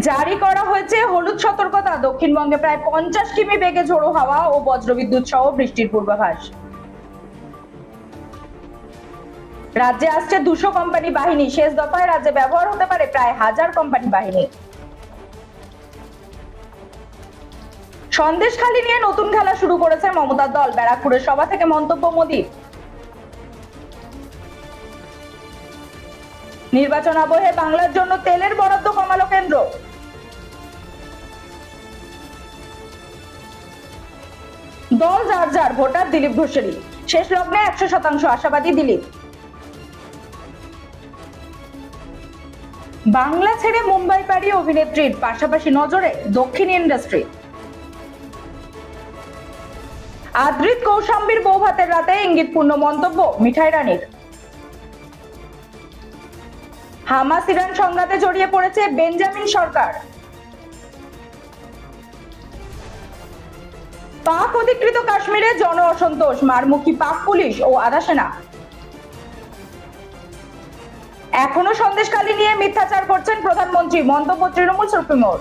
জারি করা হয়েছে হলুদ সতর্কতা। দক্ষিণবঙ্গে প্রায় 50 কিমি বেগে ঝোড়ো হাওয়া ও বজ্রবিদ্যুৎ সহ বৃষ্টির পূর্বাভাস। রাজ্যে আসছে 200 কোম্পানি বাহিনী। শেষ দফায় রাজ্যে ব্যবহার হতে পারে প্রায় 1000 কোম্পানি বাহিনী। সন্দেশখালি নিয়ে নতুন খেলা শুরু করেছে মমতার দল। ব্যারাকপুরের সভা থেকে মন্তব্য মোদীর। নির্বাচন আবহে বাংলার জন্য তেলের বরাদ্দ কমালো কেন্দ্র। দল যার যার, ভোটার দিলীপ ঘোষেরই। শেষ লগ্নে 100% আশাবাদী দিলীপ। বাংলা ছেড়ে মুম্বাই পাড়ি অভিনেত্রীর, পাশাপাশি নজরে দক্ষিণ ইন্ডাস্ট্রি। আদ্রিত কৌশাম্বীর বউ ভাতের রাতে ইঙ্গিতপূর্ণ মন্তব্য মিঠাই রানীর। হামাস ইরান সংঘাতে জড়িয়ে পড়েছে বেঞ্জামিন সরকার। পাক অধিকৃত কাশ্মীরে জন অসন্তোষ, মারমুখী পাক পুলিশ ও আধা সেনা। এখনো সন্দেশখালি নিয়ে মিথ্যাচার করছেন প্রধানমন্ত্রী, মন্তব্য তৃণমূল সুপ্রিমোর।